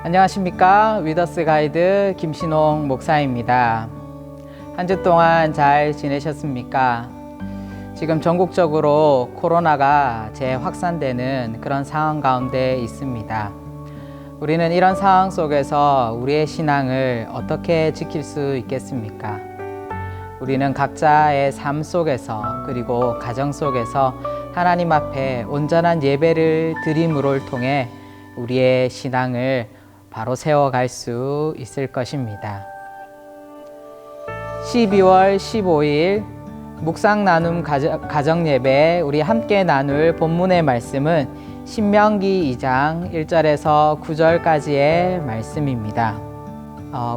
안녕하십니까. 위더스 가이드 김신홍 목사입니다. 한 주 동안 잘 지내셨습니까? 지금 전국적으로 코로나가 재확산되는 그런 상황 가운데 있습니다. 우리는 이런 상황 속에서 우리의 신앙을 어떻게 지킬 수 있겠습니까? 우리는 각자의 삶 속에서 그리고 가정 속에서 하나님 앞에 온전한 예배를 드림으로 통해 우리의 신앙을 바로 세워갈 수 있을 것입니다. 12월 15일 묵상 나눔 가정 예배 우리 함께 나눌 본문의 말씀은 신명기 2장 1절에서 9절까지의 말씀입니다.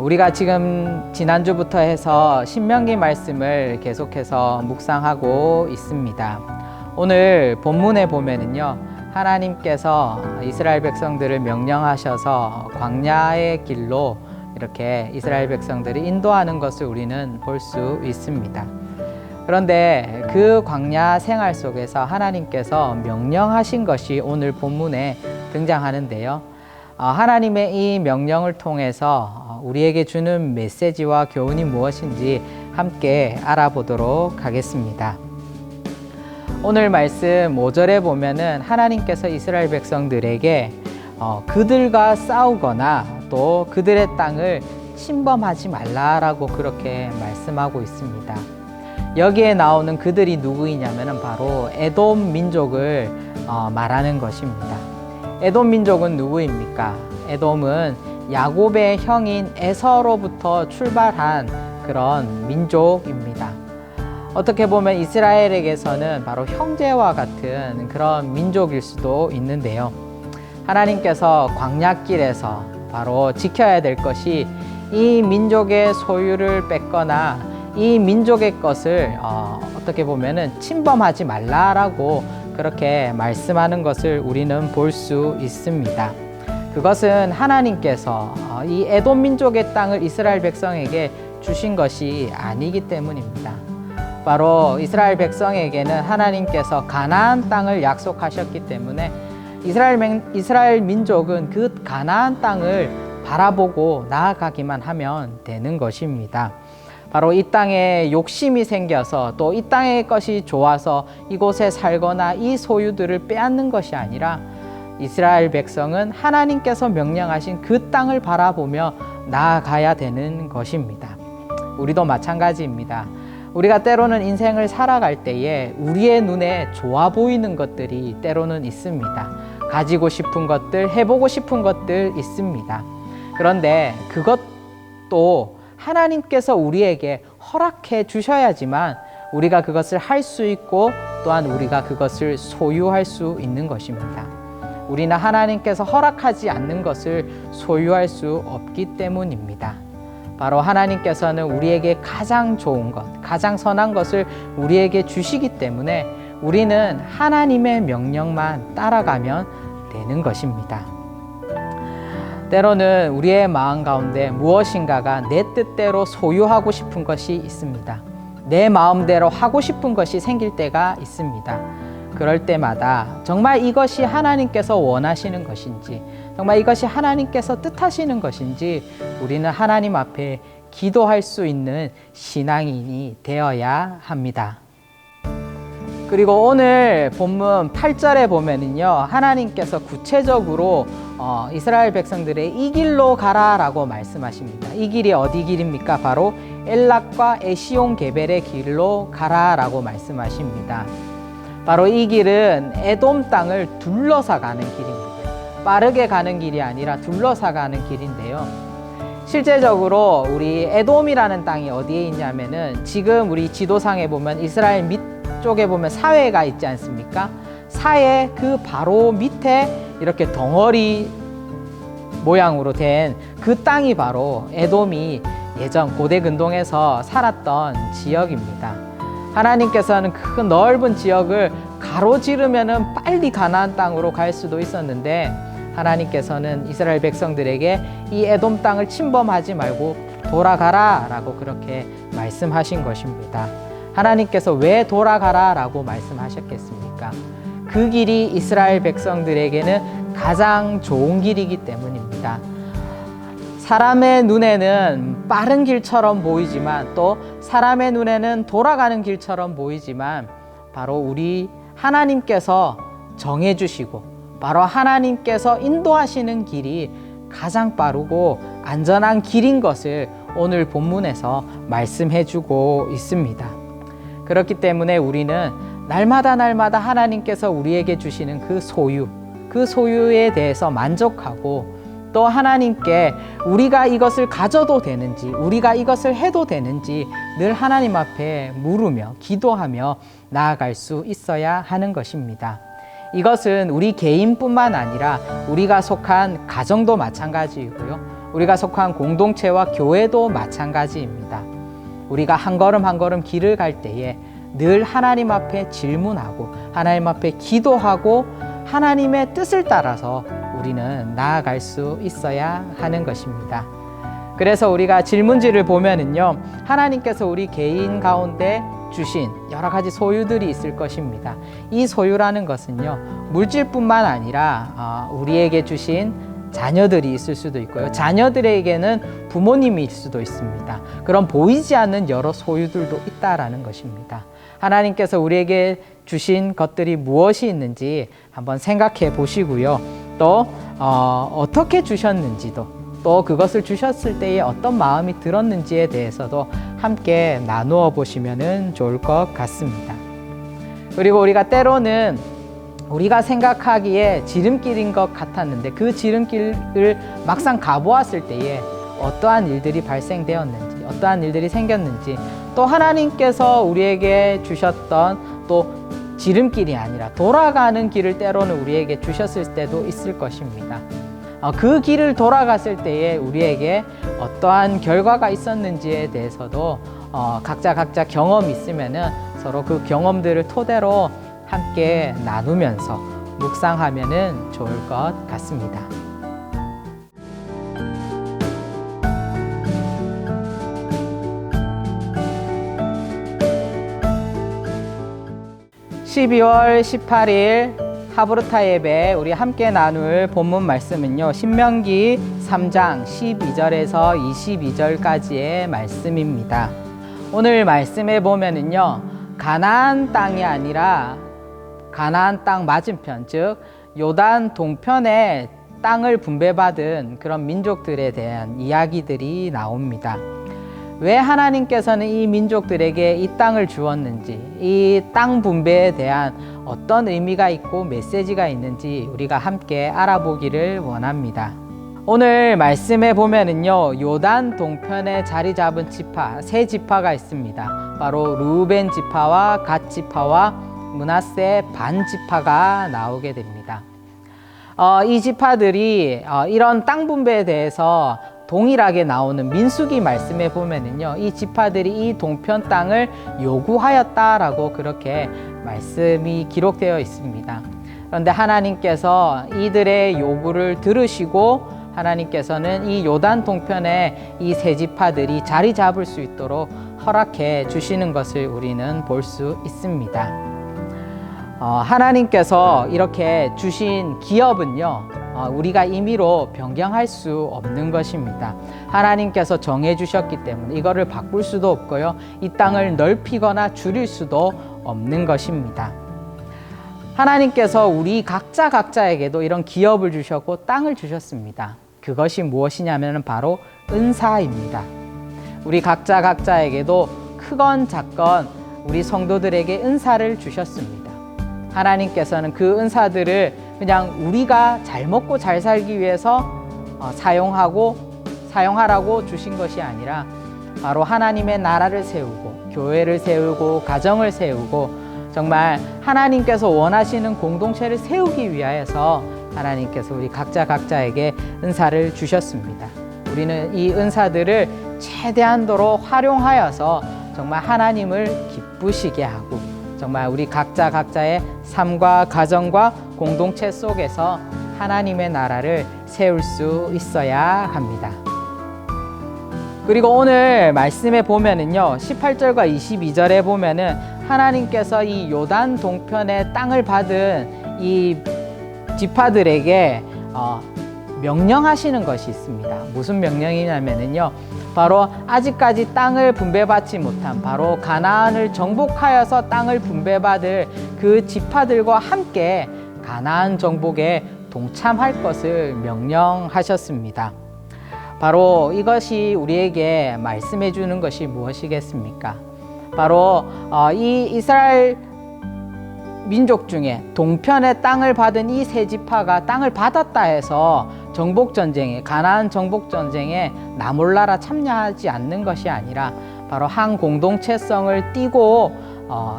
우리가 지금 지난주부터 해서 신명기 말씀을 계속해서 묵상하고 있습니다. 오늘 본문에 보면은요, 하나님께서 이스라엘 백성들을 명령하셔서 광야의 길로 이렇게 이스라엘 백성들이 인도하는 것을 우리는 볼 수 있습니다. 그런데 그 광야 생활 속에서 하나님께서 명령하신 것이 오늘 본문에 등장하는데요. 하나님의 이 명령을 통해서 우리에게 주는 메시지와 교훈이 무엇인지 함께 알아보도록 하겠습니다. 오늘 말씀 5절에 보면은 하나님께서 이스라엘 백성들에게 그들과 싸우거나 또 그들의 땅을 침범하지 말라라고 그렇게 말씀하고 있습니다. 여기에 나오는 그들이 누구이냐면은 바로 에돔 민족을 말하는 것입니다. 에돔 민족은 누구입니까? 에돔은 야곱의 형인 에서로부터 출발한 그런 민족입니다. 어떻게 보면 이스라엘에게서는 바로 형제와 같은 그런 민족일 수도 있는데요. 하나님께서 광야길에서 바로 지켜야 될 것이 이 민족의 소유를 뺏거나 이 민족의 것을 어떻게 보면은 침범하지 말라라고 그렇게 말씀하는 것을 우리는 볼 수 있습니다. 그것은 하나님께서 이 에돔 민족의 땅을 이스라엘 백성에게 주신 것이 아니기 때문입니다. 바로 이스라엘 백성에게는 하나님께서 가나안 땅을 약속하셨기 때문에 이스라엘 민족은 그 가나안 땅을 바라보고 나아가기만 하면 되는 것입니다. 바로 이 땅에 욕심이 생겨서 또 이 땅의 것이 좋아서 이곳에 살거나 이 소유들을 빼앗는 것이 아니라 이스라엘 백성은 하나님께서 명령하신 그 땅을 바라보며 나아가야 되는 것입니다. 우리도 마찬가지입니다. 우리가 때로는 인생을 살아갈 때에 우리의 눈에 좋아 보이는 것들이 때로는 있습니다. 가지고 싶은 것들, 해보고 싶은 것들 있습니다. 그런데 그것도 하나님께서 우리에게 허락해 주셔야지만 우리가 그것을 할 수 있고 또한 우리가 그것을 소유할 수 있는 것입니다. 우리는 하나님께서 허락하지 않는 것을 소유할 수 없기 때문입니다. 바로 하나님께서는 우리에게 가장 좋은 것, 가장 선한 것을 우리에게 주시기 때문에 우리는 하나님의 명령만 따라가면 되는 것입니다. 때로는 우리의 마음 가운데 무엇인가가 내 뜻대로 소유하고 싶은 것이 있습니다. 내 마음대로 하고 싶은 것이 생길 때가 있습니다. 그럴 때마다 정말 이것이 하나님께서 원하시는 것인지, 정말 이것이 하나님께서 뜻하시는 것인지 우리는 하나님 앞에 기도할 수 있는 신앙인이 되어야 합니다. 그리고 오늘 본문 8절에 보면은요, 하나님께서 구체적으로 이스라엘 백성들의 이 길로 가라라고 말씀하십니다. 이 길이 어디 길입니까? 바로 엘락과 에시온 게벨의 길로 가라라고 말씀하십니다. 바로 이 길은 에돔 땅을 둘러서 가는 길입니다. 빠르게 가는 길이 아니라 둘러서 가는 길인데요. 실제적으로 우리 에돔이라는 땅이 어디에 있냐면은 지금 우리 지도상에 보면 이스라엘 밑쪽에 보면 사해가 있지 않습니까? 사해 그 바로 밑에 이렇게 덩어리 모양으로 된 그 땅이 바로 에돔이 예전 고대 근동에서 살았던 지역입니다. 하나님께서는 그 넓은 지역을 가로지르면은 빨리 가나안 땅으로 갈 수도 있었는데 하나님께서는 이스라엘 백성들에게 이 에돔 땅을 침범하지 말고 돌아가라 라고 그렇게 말씀하신 것입니다. 하나님께서 왜 돌아가라 라고 말씀하셨겠습니까? 그 길이 이스라엘 백성들에게는 가장 좋은 길이기 때문입니다. 사람의 눈에는 빠른 길처럼 보이지만 또 사람의 눈에는 돌아가는 길처럼 보이지만 바로 우리 하나님께서 정해주시고 바로 하나님께서 인도하시는 길이 가장 빠르고 안전한 길인 것을 오늘 본문에서 말씀해주고 있습니다. 그렇기 때문에 우리는 날마다 하나님께서 우리에게 주시는 그 소유에 대해서 만족하고 또 하나님께 우리가 이것을 가져도 되는지 우리가 이것을 해도 되는지 늘 하나님 앞에 물으며 기도하며 나아갈 수 있어야 하는 것입니다. 이것은 우리 개인뿐만 아니라 우리가 속한 가정도 마찬가지이고요. 우리가 속한 공동체와 교회도 마찬가지입니다. 우리가 한 걸음 길을 갈 때에 늘 하나님 앞에 질문하고 하나님 앞에 기도하고 하나님의 뜻을 따라서 우리는 나아갈 수 있어야 하는 것입니다. 그래서 우리가 질문지를 보면은요, 하나님께서 우리 개인 가운데 주신 여러 가지 소유들이 있을 것입니다. 이 소유라는 것은요, 물질뿐만 아니라 우리에게 주신 자녀들이 있을 수도 있고요. 자녀들에게는 부모님일 수도 있습니다. 그런 보이지 않는 여러 소유들도 있다라는 것입니다. 하나님께서 우리에게 주신 것들이 무엇이 있는지 한번 생각해 보시고요. 또 어떻게 주셨는지도 또 그것을 주셨을 때에 어떤 마음이 들었는지에 대해서도 함께 나누어 보시면 좋을 것 같습니다. 그리고 우리가 때로는 우리가 생각하기에 지름길인 것 같았는데 그 지름길을 막상 가보았을 때에 어떠한 일들이 발생되었는지 어떠한 일들이 생겼는지 또 하나님께서 우리에게 주셨던 또 지름길이 아니라 돌아가는 길을 때로는 우리에게 주셨을 때도 있을 것입니다. 그 길을 돌아갔을 때에 우리에게 어떠한 결과가 있었는지에 대해서도 각자 경험이 있으면은 서로 그 경험들을 토대로 함께 나누면서 묵상하면은 좋을 것 같습니다. (12월 18일) 하브르타 예배 우리 함께 나눌 본문 말씀은요, 신명기 3장 12절에서 22절까지의 말씀입니다. 오늘 말씀에 보면은요, 가나안 땅이 아니라 가나안 땅 맞은편, 즉 요단 동편에 땅을 분배받은 그런 민족들에 대한 이야기들이 나옵니다. 왜 하나님께서는 이 민족들에게 이 땅을 주었는지, 이 땅 분배에 대한 어떤 의미가 있고 메시지가 있는지 우리가 함께 알아보기를 원합니다. 오늘 말씀에 보면은요, 요단 동편에 자리 잡은 지파, 세 지파가 있습니다. 바로 르우벤 지파와 갓 지파와 므낫세 반 지파가 나오게 됩니다. 이 지파들이 이런 땅 분배에 대해서 동일하게 나오는 민수기 말씀에 보면은요, 이 지파들이 이 동편 땅을 요구하였다라고 그렇게 말씀이 기록되어 있습니다. 그런데 하나님께서 이들의 요구를 들으시고 하나님께서는 이 요단 동편에 이 세 지파들이 자리 잡을 수 있도록 허락해 주시는 것을 우리는 볼 수 있습니다. 하나님께서 이렇게 주신 기업은요, 우리가 임의로 변경할 수 없는 것입니다. 하나님께서 정해 주셨기 때문에 이거를 바꿀 수도 없고요, 이 땅을 넓히거나 줄일 수도 없는 것입니다. 하나님께서 우리 각자에게도 이런 기업을 주셨고 땅을 주셨습니다. 그것이 무엇이냐면 바로 은사입니다. 우리 각자에게도 크건 작건 우리 성도들에게 은사를 주셨습니다. 하나님께서는 그 은사들을 그냥 우리가 잘 먹고 잘 살기 위해서 사용하라고 주신 것이 아니라 바로 하나님의 나라를 세우고 교회를 세우고 가정을 세우고 정말 하나님께서 원하시는 공동체를 세우기 위하여서 하나님께서 우리 각자에게 은사를 주셨습니다. 우리는 이 은사들을 최대한도로 활용하여서 정말 하나님을 기쁘시게 하고 정말 우리 각자의 삶과 가정과 공동체 속에서 하나님의 나라를 세울 수 있어야 합니다. 그리고 오늘 말씀에 보면은요, 18절과 22절에 보면은 하나님께서 이 요단 동편의 땅을 받은 이 지파들에게 명령하시는 것이 있습니다. 무슨 명령이냐면요, 바로 아직까지 땅을 분배받지 못한 바로 가나안을 정복하여서 땅을 분배받을 그 지파들과 함께 가나안 정복에 동참할 것을 명령하셨습니다. 바로 이것이 우리에게 말씀해 주는 것이 무엇이겠습니까? 바로 이 이스라엘 민족 중에 동편의 땅을 받은 이 세 지파가 땅을 받았다 해서 정복전쟁에, 가나안 정복전쟁에 나몰라라 참여하지 않는 것이 아니라 바로 한 공동체성을 띠고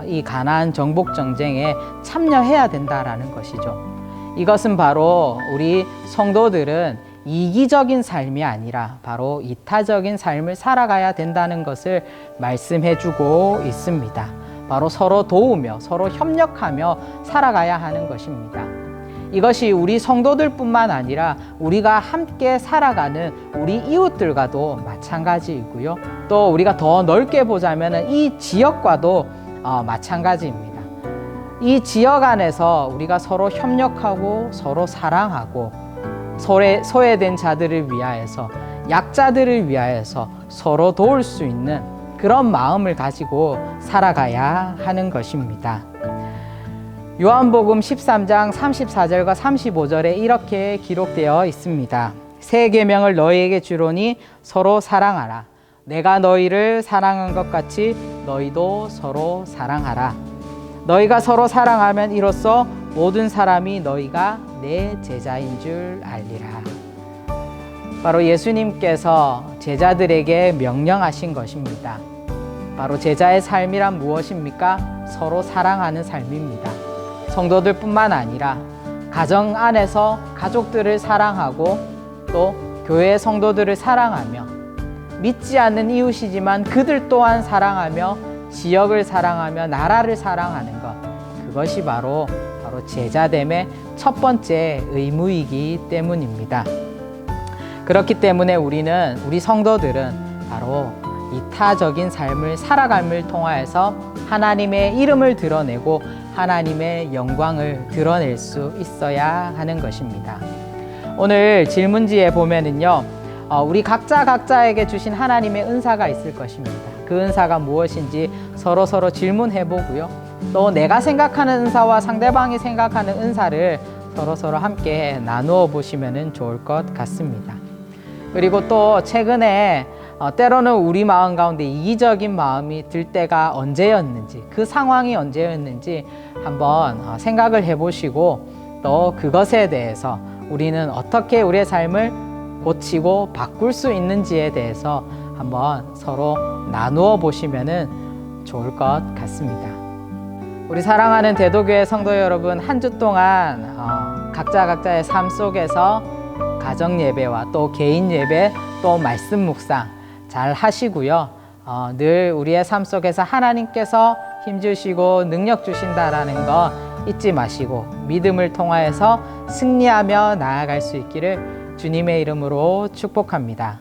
이 가나안 정복전쟁에 참여해야 된다라는 것이죠. 이것은 바로 우리 성도들은 이기적인 삶이 아니라 바로 이타적인 삶을 살아가야 된다는 것을 말씀해 주고 있습니다. 바로 서로 도우며 서로 협력하며 살아가야 하는 것입니다. 이것이 우리 성도들뿐만 아니라 우리가 함께 살아가는 우리 이웃들과도 마찬가지이고요. 또 우리가 더 넓게 보자면 이 지역과도 마찬가지입니다. 이 지역 안에서 우리가 서로 협력하고 서로 사랑하고 소외된 자들을 위하여서, 약자들을 위하여서 서로 도울 수 있는 그런 마음을 가지고 살아가야 하는 것입니다. 요한복음 13장 34절과 35절에 이렇게 기록되어 있습니다. 새 계명을 너희에게 주노니 서로 사랑하라. 내가 너희를 사랑한 것 같이 너희도 서로 사랑하라. 너희가 서로 사랑하면 이로써 모든 사람이 너희가 내 제자인 줄 알리라. 바로 예수님께서 제자들에게 명령하신 것입니다. 바로 제자의 삶이란 무엇입니까? 서로 사랑하는 삶입니다. 성도들뿐만 아니라 가정 안에서 가족들을 사랑하고 또 교회 성도들을 사랑하며 믿지 않는 이웃이지만 그들 또한 사랑하며 지역을 사랑하며 나라를 사랑하는 것, 그것이 바로 제자됨의 첫 번째 의무이기 때문입니다. 그렇기 때문에 우리 성도들은 바로 이타적인 삶을 살아감을 통하여서 하나님의 이름을 드러내고 하나님의 영광을 드러낼 수 있어야 하는 것입니다. 오늘 질문지에 보면은요, 우리 각자에게 주신 하나님의 은사가 있을 것입니다. 그 은사가 무엇인지 서로 질문해 보고요. 또 내가 생각하는 은사와 상대방이 생각하는 은사를 서로 함께 나누어 보시면 좋을 것 같습니다. 그리고 또 최근에 때로는 우리 마음 가운데 이기적인 마음이 들 때가 언제였는지, 그 상황이 언제였는지 한번 생각을 해보시고 또 그것에 대해서 우리는 어떻게 우리의 삶을 고치고 바꿀 수 있는지에 대해서 한번 서로 나누어 보시면 좋을 것 같습니다. 우리 사랑하는 대도교회 성도 여러분, 한 주 동안 각자의 삶 속에서 가정 예배와 또 개인 예배 또 말씀 묵상 잘 하시고요. 늘 우리의 삶 속에서 하나님께서 힘주시고 능력 주신다라는 거 잊지 마시고 믿음을 통하여서 승리하며 나아갈 수 있기를 주님의 이름으로 축복합니다.